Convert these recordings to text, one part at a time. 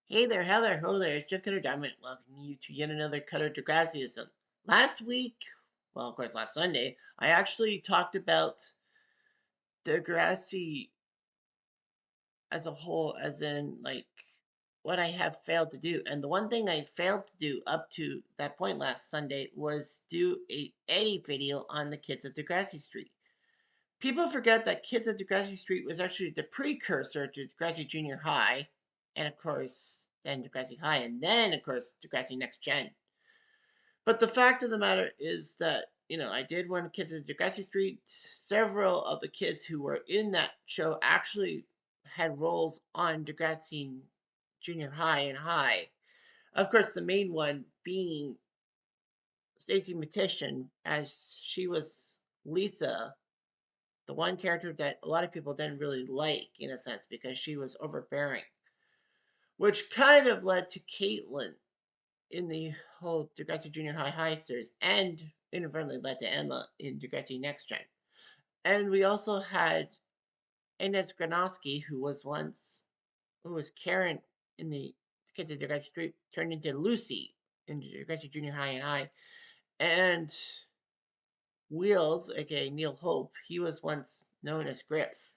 Hey there, how there, ho there, it's Jeff Cutter Diamond welcoming you to yet another Cutter Degrassism. Last week, well, of course, last Sunday, I actually talked about Degrassi as a whole, as in, like, what I have failed to do. And the one thing I failed to do up to that point last Sunday was do a edit video on the kids of Degrassi Street. People forget that Kids of Degrassi Street was actually the precursor to Degrassi Junior High, and of course, then Degrassi High, and then, of course, Degrassi Next Gen. But the fact of the matter is that, I did one Kids of Degrassi Street. Several of the kids who were in that show actually had roles on Degrassi Junior High and High. Of course, the main one being Stacey Matitian, as she was Lisa, the one character that a lot of people didn't really like in a sense because she was overbearing, which kind of led to Caitlin in the whole Degrassi Junior High series, and inadvertently led to Emma in Degrassi Next Gen. And we also had Inez Granovsky, who was Karen in the Kids of Degrassi Street, turned into Lucy in Degrassi Junior High and High, and Wheels, aka Neil Hope, he was once known as Griff.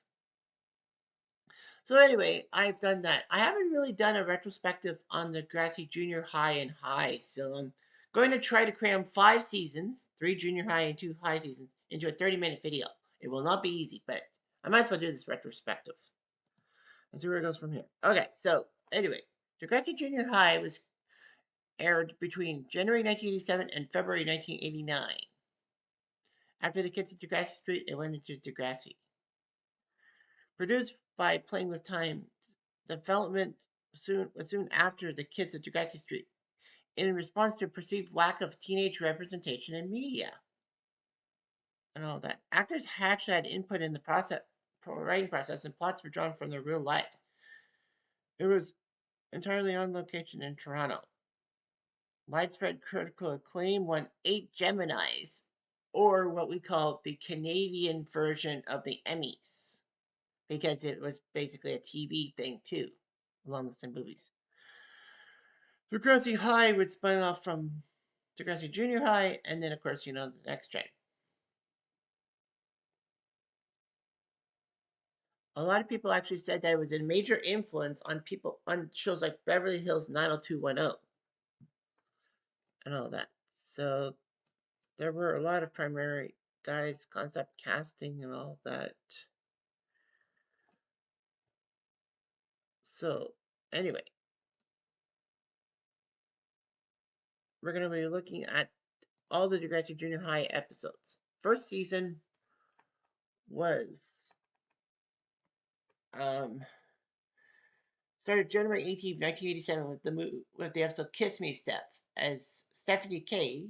So anyway, I've done that. I haven't really done a retrospective on the Degrassi Junior High and High, so I'm going to try to cram 5 seasons, 3 junior high and 2 high seasons, into a 30-minute video. It will not be easy, but I might as well do this retrospective. Let's see where it goes from here. Okay, so anyway, Degrassi Junior High was aired between January 1987 and February 1989. After the kids at Degrassi Street, it went into Degrassi. Produced by Playing with Time, development was soon after the kids at Degrassi Street, in response to a perceived lack of teenage representation in media and all that. Actors hatched had input in the writing process, and plots were drawn from their real lives. It was entirely on location in Toronto. Widespread critical acclaim won 8 Geminis, or what we call the Canadian version of the Emmys, because it was basically a TV thing too, along with some movies. Degrassi High would spin off from Degrassi Junior High, and then, of course, the Next Gen. A lot of people actually said that it was a major influence on people on shows like Beverly Hills 90210 and all that. So there were a lot of primary guys, concept casting, and all that. So, anyway, we're going to be looking at all the Degrassi Junior High episodes. First season was started January 18th, 1987 with the episode Kiss Me Steph, as Stephanie K,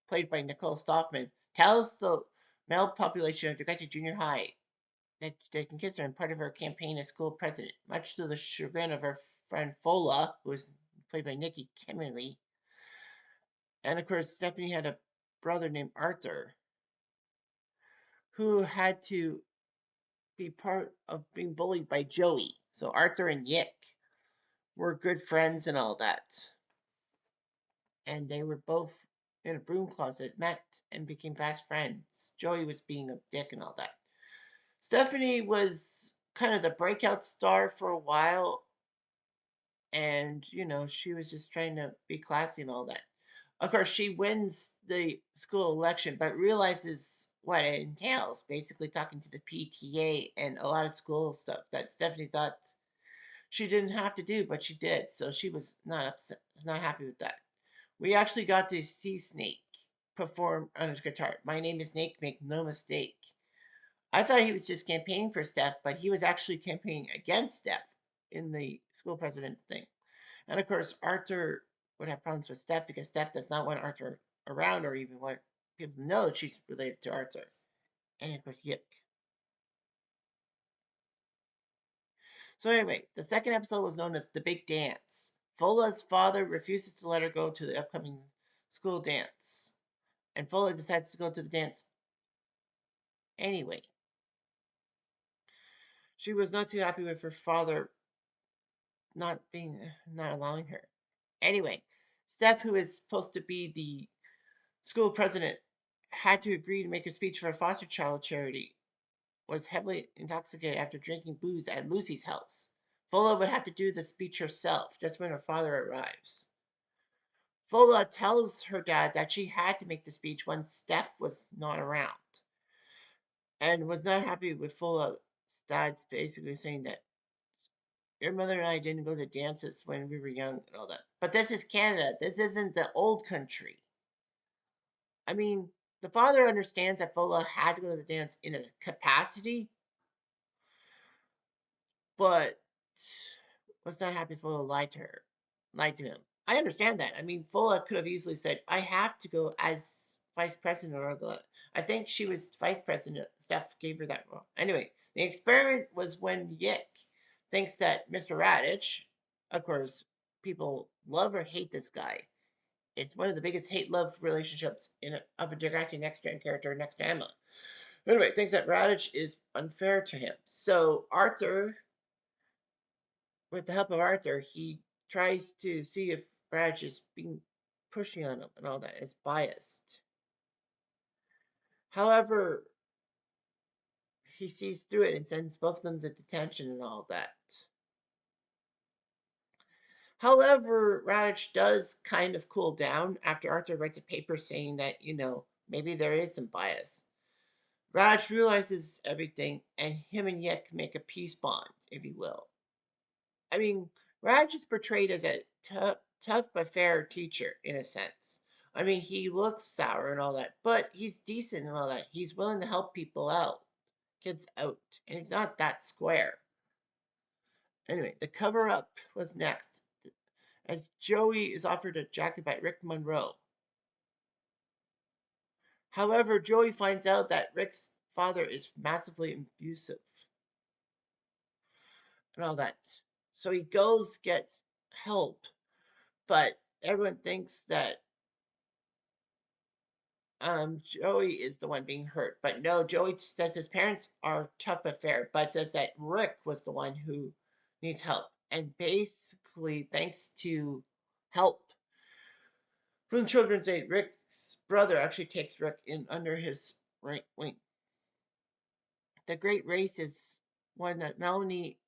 played by Nicole Stoffman, tells the male population of Degrassi Junior High that they can kiss her in part of her campaign as school president, much to the chagrin of her friend Fola, who was played by Nikki Kimmerly. And of course, Stephanie had a brother named Arthur, who had to be part of being bullied by Joey. So Arthur and Yick were good friends and all that. And they were both in a broom closet, met and became fast friends. Joey was being a dick and all that. Stephanie was kind of the breakout star for a while, and she was just trying to be classy and all that. Of course, she wins the school election, but realizes what it entails, basically talking to the PTA and a lot of school stuff that Stephanie thought she didn't have to do, but she did. So she was not happy with that. We actually got to see Snake perform on his guitar. My name is Snake, make no mistake. I thought he was just campaigning for Steph, but he was actually campaigning against Steph in the school president thing. And of course, Arthur would have problems with Steph because Steph does not want Arthur around or even want people to know that she's related to Arthur. And of course, Yick. So anyway, the second episode was known as The Big Dance. Fola's father refuses to let her go to the upcoming school dance. And Fola decides to go to the dance anyway. She was not too happy with her father not allowing her. Anyway, Steph, who is supposed to be the school president, had to agree to make a speech for a foster child charity, was heavily intoxicated after drinking booze at Lucy's house. Fola would have to do the speech herself just when her father arrives. Fola tells her dad that she had to make the speech when Steph was not around and was not happy with Fola's dad basically saying that your mother and I didn't go to dances when we were young and all that. But this is Canada. This isn't the old country. I mean, the father understands that Fola had to go to the dance in a capacity, but was not happy Fola lied to him. I understand that. I mean, Fola could have easily said, "I have to go as vice president," or the. I think she was vice president. Steph gave her that role. Anyway, the experiment was when Yick thinks that Mr. Radich, of course, people love or hate this guy. It's one of the biggest hate-love relationships of a Degrassi Next Gen character next to Emma. Anyway, thinks that Radich is unfair to him. So Arthur, with the help of Arthur, he tries to see if Radich is being pushing on him and all that. It's biased. However, he sees through it and sends both of them to detention and all that. However, Radich does kind of cool down after Arthur writes a paper saying that, maybe there is some bias. Radich realizes everything, and him and Yek make a peace bond, if you will. I mean, Radich is portrayed as a tough but fair teacher, in a sense. I mean, he looks sour and all that, but he's decent and all that. He's willing to help people out, kids out, and he's not that square. Anyway, the cover up was next, as Joey is offered a jacket by Rick Monroe. However, Joey finds out that Rick's father is massively abusive and all that. So he goes, gets help, but everyone thinks that Joey is the one being hurt. But no, Joey says his parents are tough but fair, but says that Rick was the one who needs help. And basically, thanks to help from Children's Aid, Rick's brother actually takes Rick in under his right wing. The Great Race is one that Melanie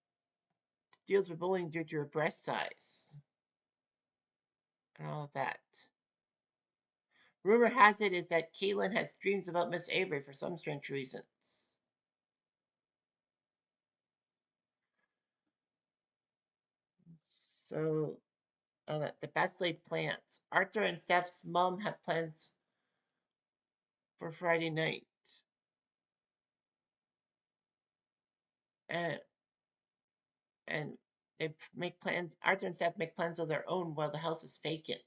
deals with bullying due to her breast size and all of that. Rumor has it is that Caitlin has dreams about Miss Avery for some strange reasons. So, the best laid plans. Arthur and Steph's mom have plans for Friday night. And, and they make plans. Arthur and Steph make plans of their own while the house is vacant.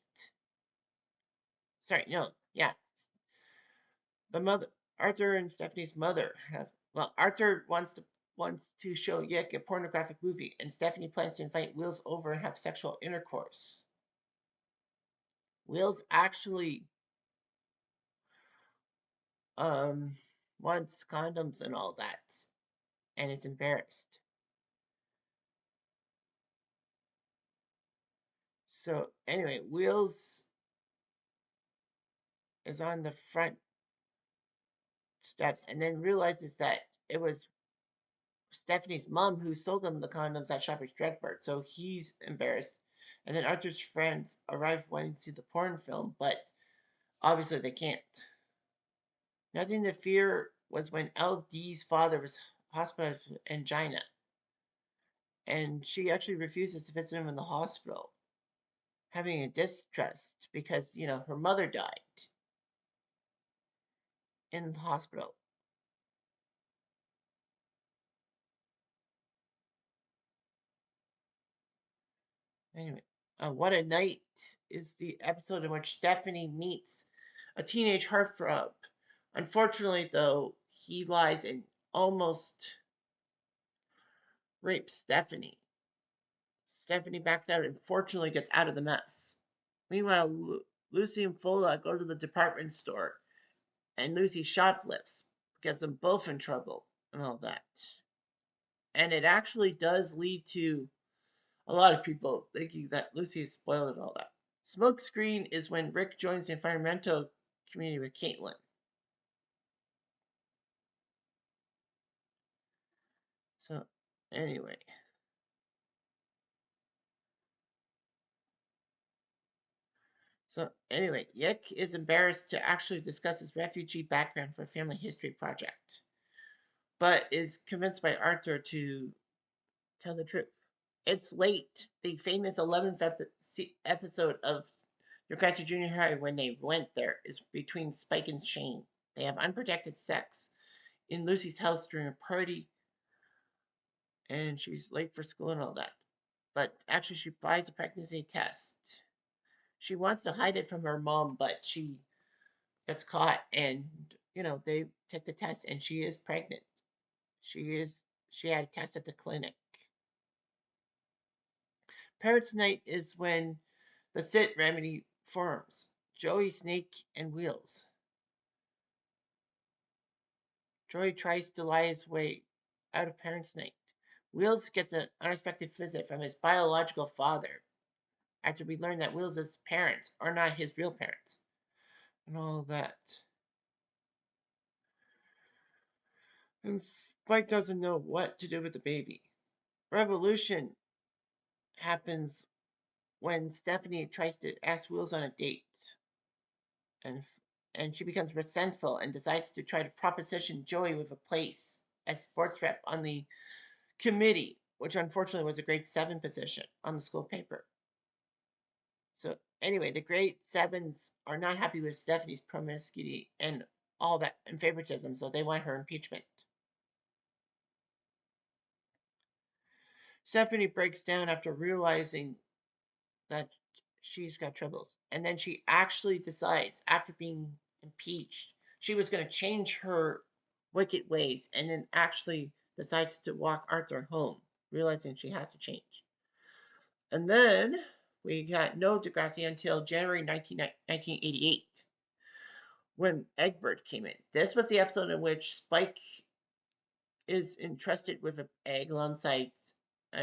Sorry, no, yeah. The mother, Arthur and Stephanie's mother have. Well, Arthur wants to show Yick a pornographic movie, and Stephanie plans to invite Wills over and have sexual intercourse. Wills actually um wants condoms and all that, and is embarrassed. So anyway, Wills is on the front steps and then realizes that it was Stephanie's mom who sold him the condoms at Shoppers Drug Mart. So he's embarrassed. And then Arthur's friends arrive wanting to see the porn film, but obviously they can't. Nothing to fear was when LD's father was hospitalized with angina. And she actually refuses to visit him in the hospital, having a distrust because, her mother died in the hospital. Anyway, What a Night is the episode in which Stephanie meets a teenage heartthrob. Unfortunately, though, he lies and almost rapes Stephanie. Stephanie backs out and fortunately gets out of the mess. Meanwhile, Lucy and Fola go to the department store, and Lucy shoplifts, gets them both in trouble, and all that. And it actually does lead to A lot of people thinking that Lucy is spoiled and all that. Smokescreen is when Rick joins the environmental community with Caitlin. So, anyway. Yick is embarrassed to actually discuss his refugee background for a family history project, but is convinced by Arthur to tell the truth. It's late. The famous 11th episode of Degrassi Junior High, when they went there, is between Spike and Shane. They have unprotected sex in Lucy's house during a party, and she's late for school and all that. But actually, she buys a pregnancy test. She wants to hide it from her mom, but she gets caught, and they take the test, and she is pregnant. She had a test at the clinic. Parents' Night is when the Sit Remedy forms. Joey, Snake, and Wheels. Joey tries to lie his way out of Parents' Night. Wheels gets an unexpected visit from his biological father after we learn that Wheels' parents are not his real parents. And all that. And Spike doesn't know what to do with the baby. Revolution happens when Stephanie tries to ask Wheels on a date, and and she becomes resentful and decides to try to proposition Joey with a place as sports rep on the committee, which unfortunately was a grade 7 position on the school paper. So anyway, the grade 7s are not happy with Stephanie's promiscuity and all that and favoritism, so they want her impeachment. Stephanie breaks down after realizing that she's got troubles. And then she actually decides, after being impeached, she was going to change her wicked ways, and then actually decides to walk Arthur home, realizing she has to change. And then we got no Degrassi until January 1988, when Egbert came in. This was the episode in which Spike is entrusted with an egg alongside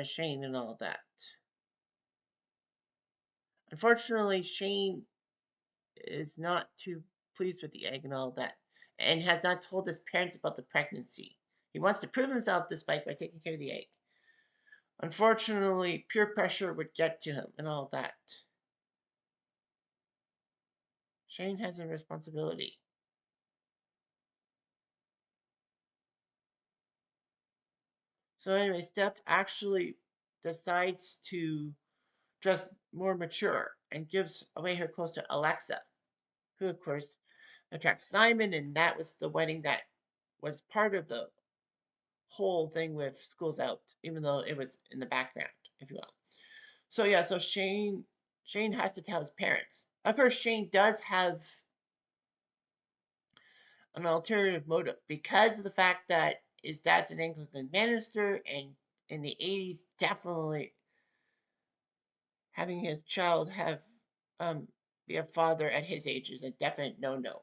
Shane and all that. Unfortunately, Shane is not too pleased with the egg and all that, and has not told his parents about the pregnancy. He wants to prove himself to Spike by taking care of the egg. Unfortunately, peer pressure would get to him and all that. Shane has a responsibility. So anyway, Steph actually decides to dress more mature and gives away her clothes to Alexa, who of course attracts Simon, and that was the wedding that was part of the whole thing with Schools Out, even though it was in the background, if you will. So yeah, so Shane has to tell his parents. Of course, Shane does have an alternative motive because of the fact that his dad's an Anglican minister, and in the 80s, definitely having his child have be a father at his age is a definite no-no.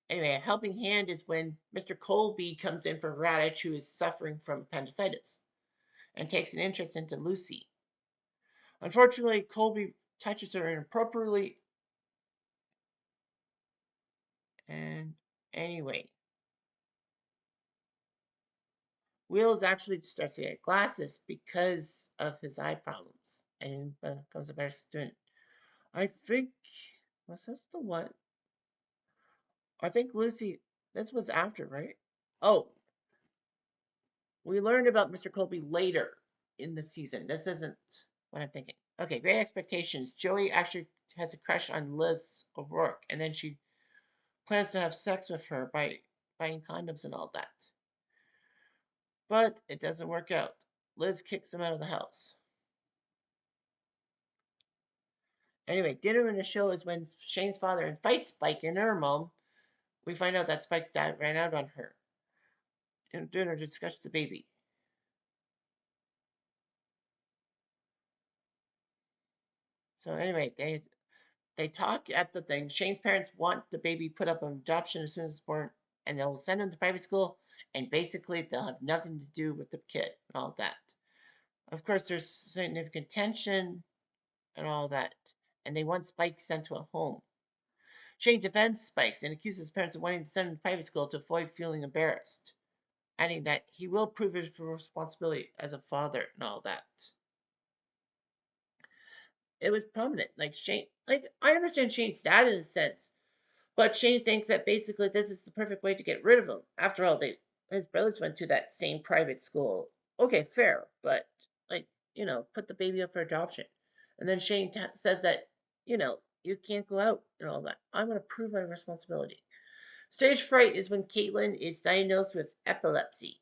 Anyway, a helping hand is when Mr. Colby comes in for Radich, who is suffering from appendicitis, and takes an interest into Lucy. Unfortunately, Colby touches her inappropriately. And anyway, Wheels actually starts to get glasses because of his eye problems and becomes a better student. I think, was this the one? I think Lucy, this was after, right? Oh, we learned about Mr. Colby later in the season. This isn't what I'm thinking. Okay, Great Expectations. Joey actually has a crush on Liz O'Rourke, and then she plans to have sex with her by buying condoms and all that. But it doesn't work out. Liz kicks him out of the house. Anyway, dinner in the show is when Shane's father invites Spike and her mom. We find out that Spike's dad ran out on her. And dinner discusses the baby. So anyway, they talk at the thing. Shane's parents want the baby put up on adoption as soon as it's born, and they'll send him to private school, and basically they'll have nothing to do with the kid and all that. Of course, there's significant tension and all that, and they want Spike sent to a home. Shane defends Spikes and accuses his parents of wanting to send him to private school to avoid feeling embarrassed, adding that he will prove his responsibility as a father and all that. It was prominent. Like Shane, like I understand Shane's dad in a sense, but Shane thinks that basically this is the perfect way to get rid of him. After all, they his brothers went to that same private school. Okay, fair, but like put the baby up for adoption, and then Shane says that you can't go out and all that. I'm going to prove my responsibility. Stage fright is when Caitlin is diagnosed with epilepsy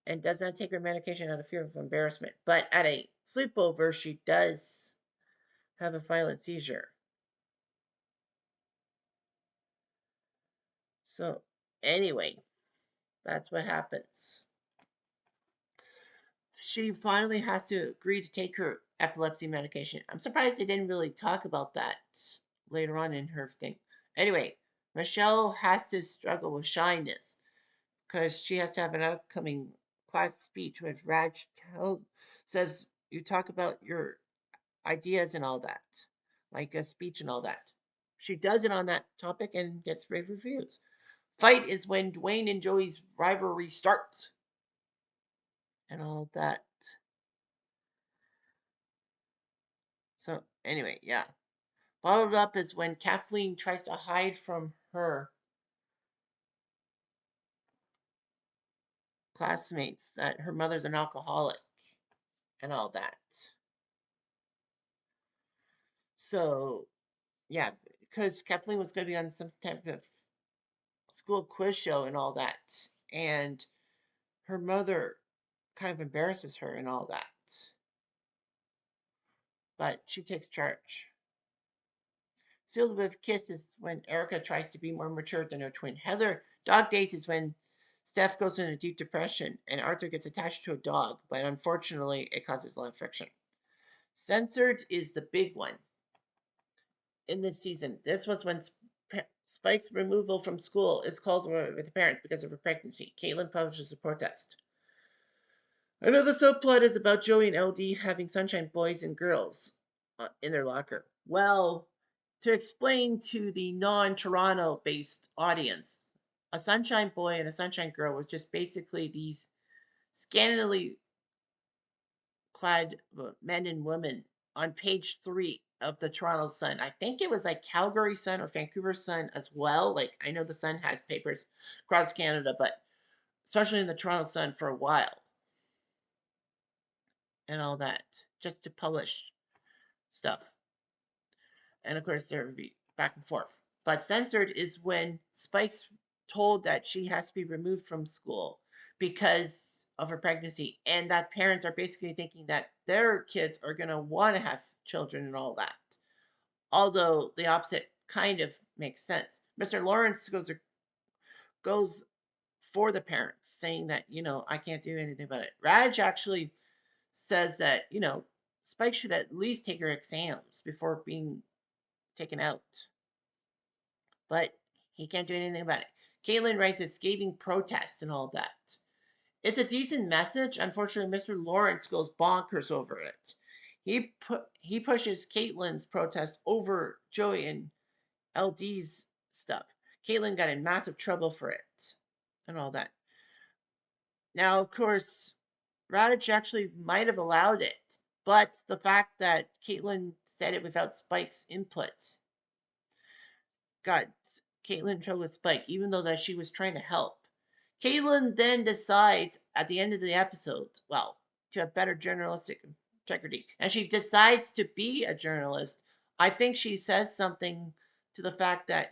and does not take her medication out of fear of embarrassment. But at a sleepover, she does have a violent seizure. So, anyway, that's what happens. She finally has to agree to take her epilepsy medication. I'm surprised they didn't really talk about that later on in her thing. Anyway, Michelle has to struggle with shyness because she has to have an upcoming class speech which says you talk about your ideas and all that, like a speech and all that. She does it on that topic and gets rave reviews. Fight is when Dwayne and Joey's rivalry starts and all that. So anyway, yeah. Followed up is when Kathleen tries to hide from her classmates that her mother's an alcoholic and all that. So yeah, because Kathleen was going to be on some type of school quiz show and all that, and her mother kind of embarrasses her and all that, but she takes charge. Sealed with kisses when Erica tries to be more mature than her twin Heather. Dog days is when Steph goes into a deep depression and Arthur gets attached to a dog, but unfortunately it causes a lot of friction. Censored is the big one in this season. This was when Spike's removal from school is called with the parents because of her pregnancy. Caitlin publishes a protest. Another subplot is about Joey and LD having Sunshine boys and girls in their locker. Well, to explain to the non Toronto based audience, a Sunshine boy and a Sunshine girl was just basically these scantily clad men and women on page 3 of the Toronto Sun. I think it was like Calgary Sun or Vancouver Sun as well. Like I know the Sun has papers across Canada, but especially in the Toronto Sun for a while and all that, just to publish stuff. And of course, there would be back and forth. But censored is when Spike's told that she has to be removed from school because of her pregnancy, and that parents are basically thinking that their kids are going to want to have children and all that. Although the opposite kind of makes sense. Mr. Lawrence goes for the parents, saying that I can't do anything about it. Raj actually says that Spike should at least take her exams before being taken out, but he can't do anything about it. Caitlin writes a scathing protest and all that. It's a decent message. Unfortunately, Mr. Lawrence goes bonkers over it. He pushes Caitlin's protest over Joey and LD's stuff. Caitlin got in massive trouble for it and all that. Now, of course, Radich actually might have allowed it, but the fact that Caitlin said it without Spike's input got Caitlin in trouble with Spike, even though that she was trying to help. Caitlin then decides at the end of the episode, well, to have better journalistic integrity, and she decides to be a journalist. I think she says something to the fact that,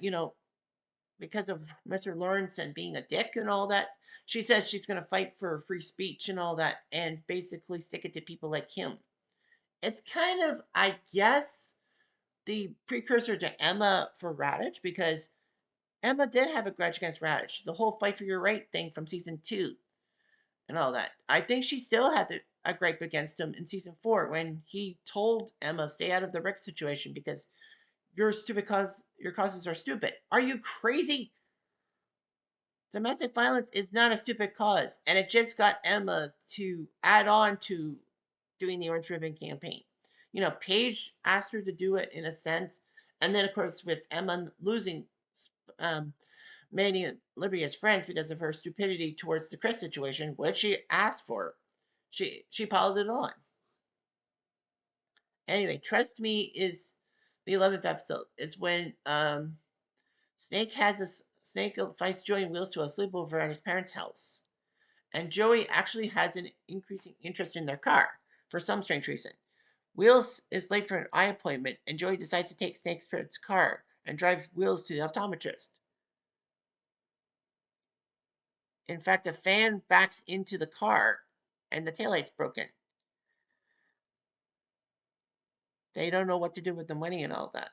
because of Mr. Lawrence and being a dick and all that, she says she's going to fight for free speech and all that and basically stick it to people like him. It's kind of, I guess, the precursor to Emma for Radich because Emma did have a grudge against Radich. The whole fight for your right thing from season 2 and all that. I think she still had a gripe against him in season 4 when he told Emma, stay out of the Rick situation because your causes are stupid. Are you crazy? Domestic violence is not a stupid cause, and it just got Emma to add on to doing the Orange Ribbon campaign. You know, Paige asked her to do it in a sense, and then of course with Emma losing um, Manny and Liberty as friends because of her stupidity towards the Chris situation, which she asked for, she piled it on. Anyway, Trust Me is the 11th episode. It's when Snake fights Joey and Wheels to a sleepover at his parents' house. And Joey actually has an increasing interest in their car for some strange reason. Wheels is late for an eye appointment, and Joey decides to take Snake's parents' car and drive Wheels to the optometrist. In fact, a fan backs into the car, and the taillight's broken. They don't know what to do with the money and all that.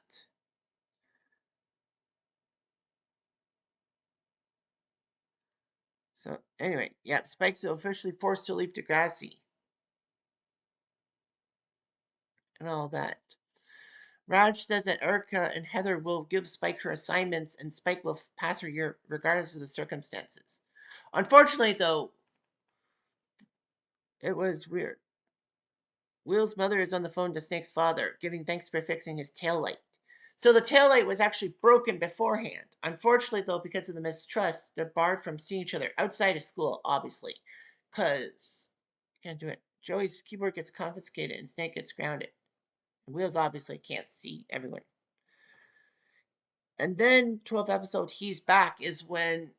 So anyway, yeah, Spike's officially forced to leave Degrassi and all that. Raj says that Erica and Heather will give Spike her assignments and Spike will pass her year regardless of the circumstances. Unfortunately, though, it was weird. Will's mother is on the phone to Snake's father, giving thanks for fixing his taillight. So the taillight was actually broken beforehand. Unfortunately, though, because of the mistrust, they're barred from seeing each other outside of school, obviously, because you can't do it. Joey's keyboard gets confiscated and Snake gets grounded. And Wheels obviously can't see everyone. And then 12th episode, He's Back, is when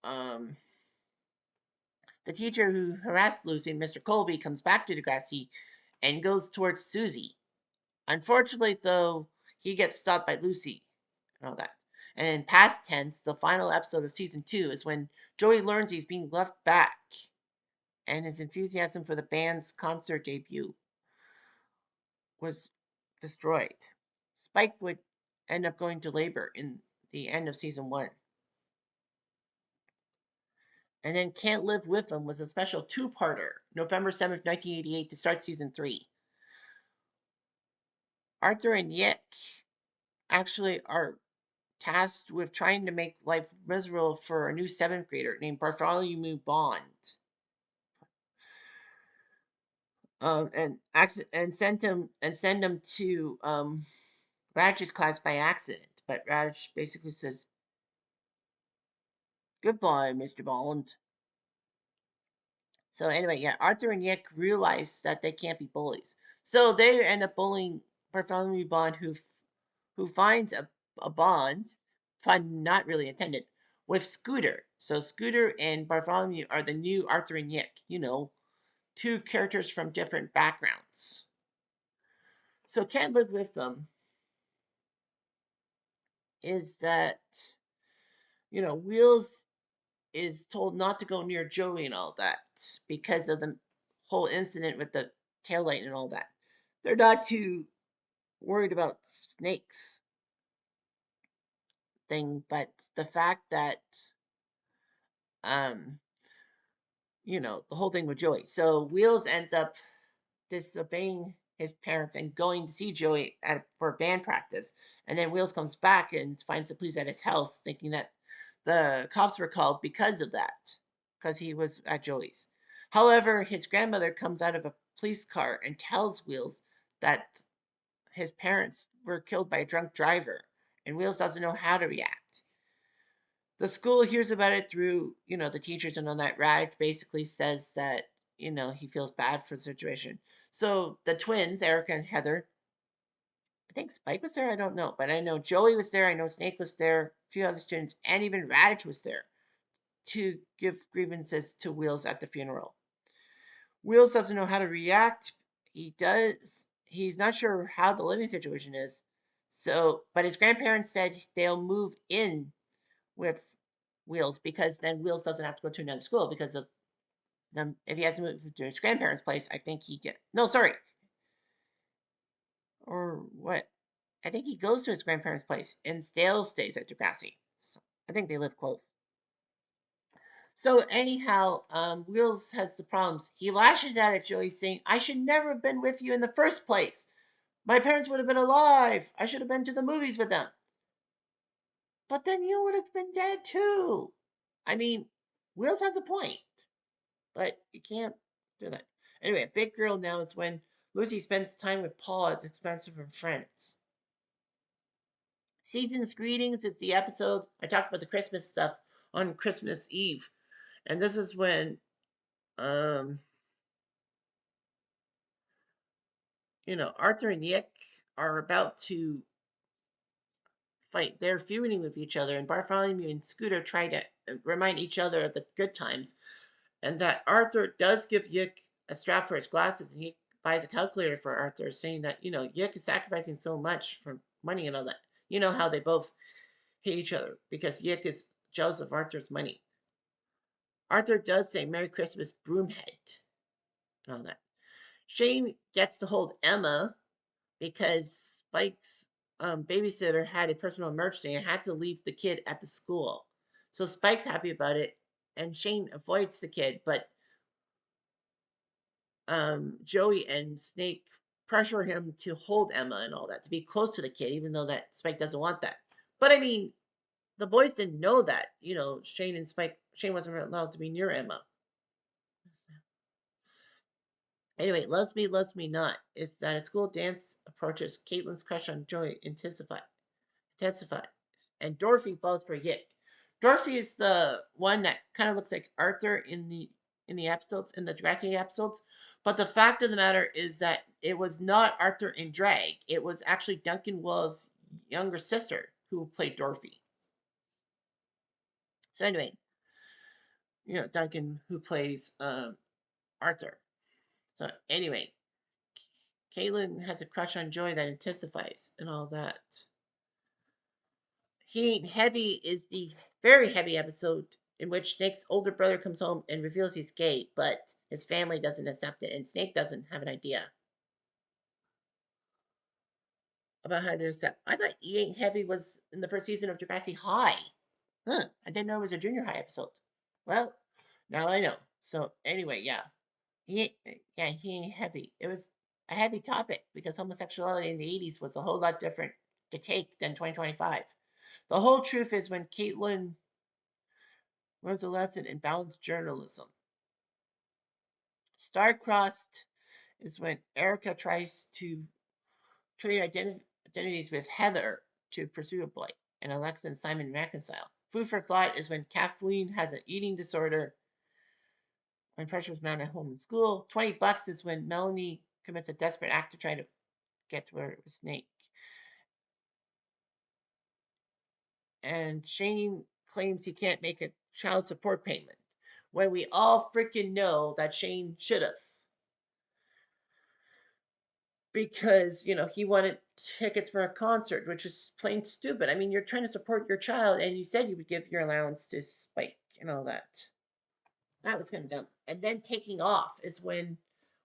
um, the teacher who harassed Lucy, Mr. Colby, comes back to Degrassi and goes towards Susie. Unfortunately, though, he gets stopped by Lucy and all that. And in past tense, the final episode of season 2 is when Joey learns he's being left back and his enthusiasm for the band's concert debut was destroyed. Spike would end up going to labor in the end of season 1. And then Can't Live With Him was a special two-parter, November 7th, 1988, to start season 3. Arthur and Yick actually are tasked with trying to make life miserable for a new 7th grader named Bartholomew Bond. And send him to Raj's class by accident. But Raj basically says, "Goodbye, Mr. Bond." So anyway, yeah, Arthur and Yick realize that they can't be bullies, so they end up bullying Bartholomew Bond, who finds a bond, fun not really intended, with Scooter. So Scooter and Bartholomew are the new Arthur and Yick. You know, two characters from different backgrounds. So Can't Live With Them is that, Wheels is told not to go near Joey and all that because of the whole incident with the taillight and all that. They're not too worried about snakes thing, but the fact that um the whole thing with Joey. So Wheels ends up disobeying his parents and going to see Joey for band practice. And then Wheels comes back and finds the police at his house, thinking that the cops were called because of that, because he was at Joey's. However, his grandmother comes out of a police car and tells Wheels that his parents were killed by a drunk driver, and Wheels doesn't know how to react. The school hears about it through, the teachers and all that. Raj basically says that, he feels bad for the situation. So the twins, Erica and Heather, I think Spike was there, I don't know, but I know Joey was there, I know Snake was there, a few other students, and even Raj was there to give grievances to Wheels at the funeral. Wheels doesn't know how to react. He's not sure how the living situation is. So, but his grandparents said they'll move in with Wheels because then Wheels doesn't have to go to another school because of them. If he has to move to his grandparents' place, I think he get no, sorry, or what? I think he goes to his grandparents' place and still stays at Degrassi. So I think they live close. So anyhow, Wheels has the problems. He lashes out at Joey, saying, "I should never have been with you in the first place. My parents would have been alive. I should have been to the movies with them. But then you would have been dead too." I mean, Wheels has a point, but you can't do that. Anyway, a big girl now is when Lucy spends time with Paul at the expense of her friends. Season's Greetings is the episode I talked about the Christmas stuff on Christmas Eve. And this is when um Arthur and Yick are about to fight. They're feuding with each other, and Bartholomew and Scooter try to remind each other of the good times, and that Arthur does give Yick a strap for his glasses, and he buys a calculator for Arthur, saying that Yick is sacrificing so much for money and all that. You know how they both hate each other because Yick is jealous of Arthur's money. Arthur does say Merry Christmas, Broomhead, and all that. Shane gets to hold Emma because Spike's babysitter had a personal emergency and had to leave the kid at the school. So Spike's happy about it, and Shane avoids the kid, but Joey and Snake pressure him to hold Emma and all that, to be close to the kid, even though that Spike doesn't want that. But I mean, the boys didn't know that, Shane wasn't allowed to be near Emma. Anyway, Loves Me Not is that a school dance approaches Caitlin's crush on Joey intensifies, and Dorothy falls for Yick. Dorothy is the one that kind of looks like Arthur in the episodes, in the Degrassi episodes. But the fact of the matter is that it was not Arthur in drag. It was actually Duncan Will's younger sister who played Dorothy. So anyway, Duncan who plays Arthur. So anyway, Caitlin has a crush on Joy that intensifies and all that. He Ain't Heavy is the very heavy episode in which Snake's older brother comes home and reveals he's gay, but his family doesn't accept it, and Snake doesn't have an idea about how to accept. I thought He Ain't Heavy was in the first season of Degrassi High. Huh, I didn't know it was a junior high episode. Well, now I know. So anyway, yeah. He Ain't Heavy. It was a heavy topic because homosexuality in the 80s was a whole lot different to take than 2025. The whole truth is when Caitlin learns a lesson in balanced journalism. Star-crossed is when Erica tries to trade identities with Heather to pursue a boy, and Alexa and Simon reconcile. Food for thought is when Kathleen has an eating disorder when pressure is mounted at home and school. $20 is when Melanie commits a desperate act to try to get to her Snake. And Shane claims he can't make a child support payment when we all freaking know that Shane should have. Because he wanted tickets for a concert, which is plain stupid. I mean, you're trying to support your child, and you said you would give your allowance to Spike and all that. That was kind of dumb. And then taking off is when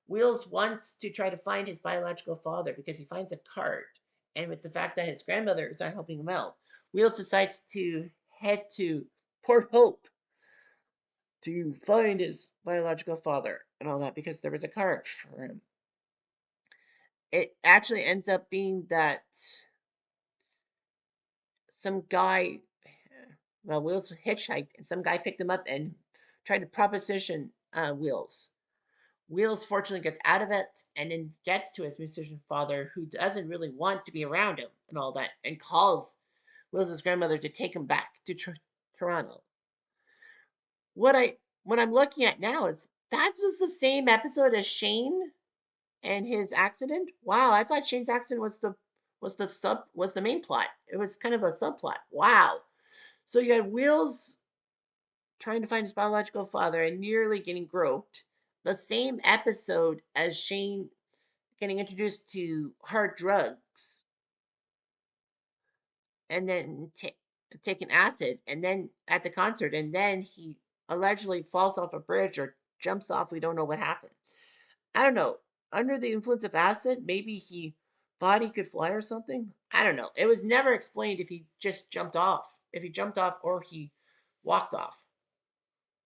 Wheels wants to try to find his biological father because he finds a card, and with the fact that his grandmother is not helping him out, Wheels decides to head to Port Hope to find his biological father and all that because there was a card for him. It actually ends up being that some guy, Wheels hitchhiked, and some guy picked him up and tried to proposition Wheels. Wheels fortunately gets out of it and then gets to his musician father, who doesn't really want to be around him and all that, and calls Wheels' grandmother to take him back to Toronto. What I what I'm looking at now is that was the same episode as Shane and his accident. Wow, I thought Shane's accident was the main plot. It was kind of a subplot. Wow. So you had Wheels trying to find his biological father and nearly getting groped. The same episode as Shane getting introduced to hard drugs and then taking acid, and then at the concert, and then he allegedly falls off a bridge or jumps off. We don't know what happened. I don't know. Under the influence of acid, maybe he thought he could fly or something. I don't know. It was never explained if he just jumped off, or he walked off.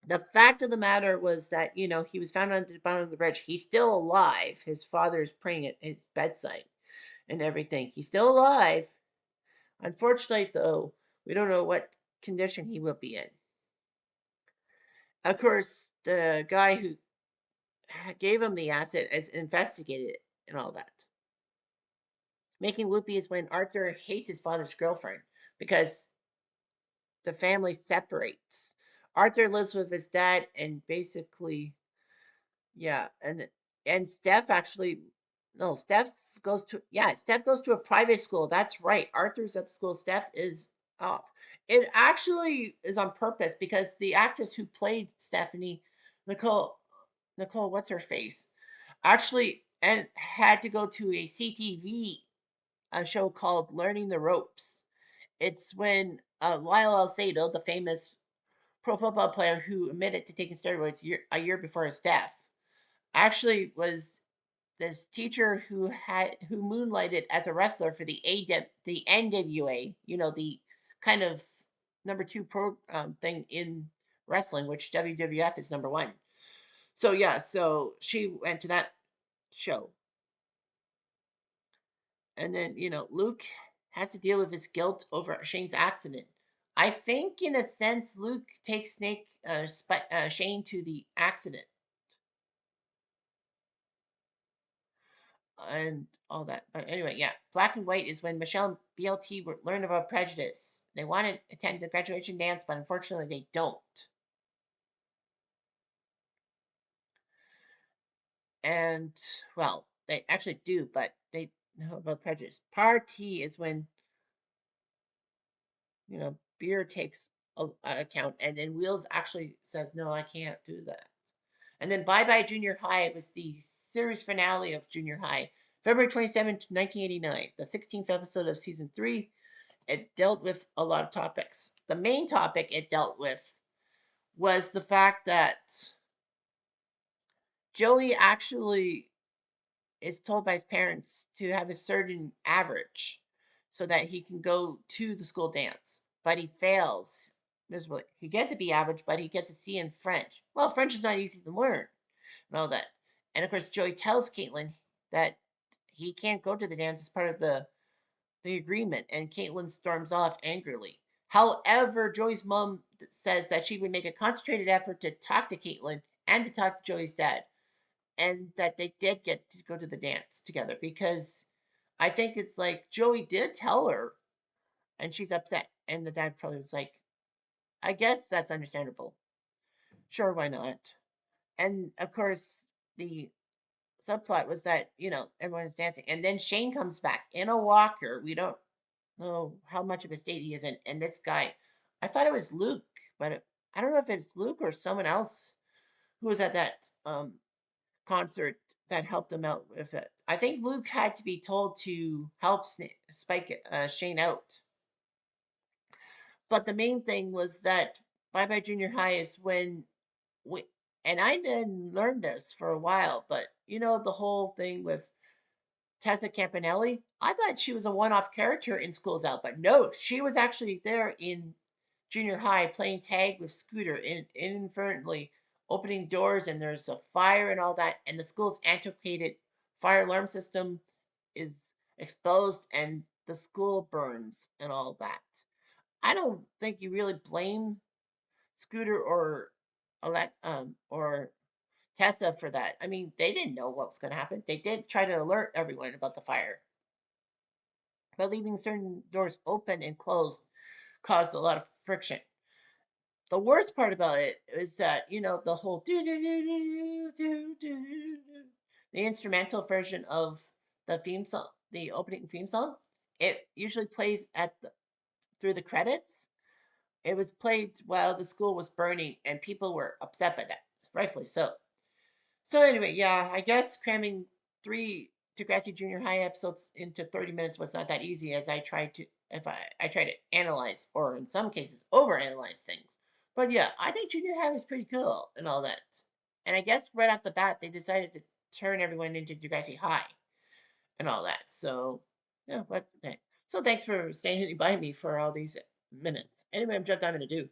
The fact of the matter was that he was found on the bottom of the bridge. He's still alive. His father is praying at his bedside and everything. He's still alive. Unfortunately, though, we don't know what condition he will be in. Of course, the guy who gave him the acid as investigated it and all that. Making whoopee is when Arthur hates his father's girlfriend because the family separates. Arthur lives with his dad and basically, yeah, and Steph actually, no, Steph goes to, yeah, Steph goes to a private school. That's right. Arthur's at the school. Steph is off. It actually is on purpose because the actress who played Stephanie, Nicole, Nicole, what's her face, actually and had to go to a CTV show called Learning the Ropes. It's when Lyle Alcedo, the famous pro football player who admitted to taking steroids a year before his death, actually was this teacher who moonlighted as a wrestler for the NWA, the kind of number two pro thing in wrestling, which WWF is number one. So yeah, so she went to that show, and then Luke has to deal with his guilt over Shane's accident. I think, in a sense, Luke takes Shane to the accident and all that. But anyway, yeah, black and white is when Michelle and BLT learn about prejudice. They want to attend the graduation dance, but unfortunately, they don't. And well, they actually do, but they know about prejudice. Party is when beer takes account, and then Wheels actually says, "No, I can't do that." And then Bye Bye Junior High was the series finale of Junior High, February 27th, 1989, the 16th episode of season 3. It dealt with a lot of topics. The main topic it dealt with was the fact that Joey actually is told by his parents to have a certain average so that he can go to the school dance, but he fails miserably. He gets a B average, but he gets a C in French. Well, French is not easy to learn and all that. And of course, Joey tells Caitlin that he can't go to the dance as part of the agreement, and Caitlin storms off angrily. However, Joey's mom says that she would make a concentrated effort to talk to Caitlin and to talk to Joey's dad, and that they did get to go to the dance together because I think it's like Joey did tell her, and she's upset, and the dad probably was like, "I guess that's understandable. Sure, why not?" And of course, the subplot was that everyone's dancing, and then Shane comes back in a walker. We don't know how much of a state he is in, and this guy, I thought it was Luke, but I don't know if it's Luke or someone else who was at that concert that helped him out with it. I think Luke had to be told to help Spike Shane out. But the main thing was that Bye Bye Junior High is when we, and I didn't learn this for a while, but the whole thing with Tessa Campanelli, I thought she was a one-off character in Schools Out, but no, she was actually there in junior high playing tag with Scooter inadvertently opening doors, and there's a fire and all that, and the school's antiquated fire alarm system is exposed and the school burns and all that. I don't think you really blame Scooter or Tessa for that. I mean, they didn't know what was going to happen. They did try to alert everyone about the fire, but leaving certain doors open and closed caused a lot of friction. The worst part about it is that the whole do do do do do do do, the instrumental version of the theme song, the opening theme song. It usually plays through the credits. It was played while the school was burning, and people were upset by that, rightfully so. So anyway, yeah, I guess cramming 3 Degrassi Junior High episodes into 30 minutes was not that easy as I tried to if I try to analyze or in some cases overanalyze things. But yeah, I think Junior High was pretty cool and all that. And I guess right off the bat they decided to turn everyone into Degrassi High and all that. So yeah, but okay. So thanks for standing by me for all these minutes. Anyway, I'm Jeff Diamond to do.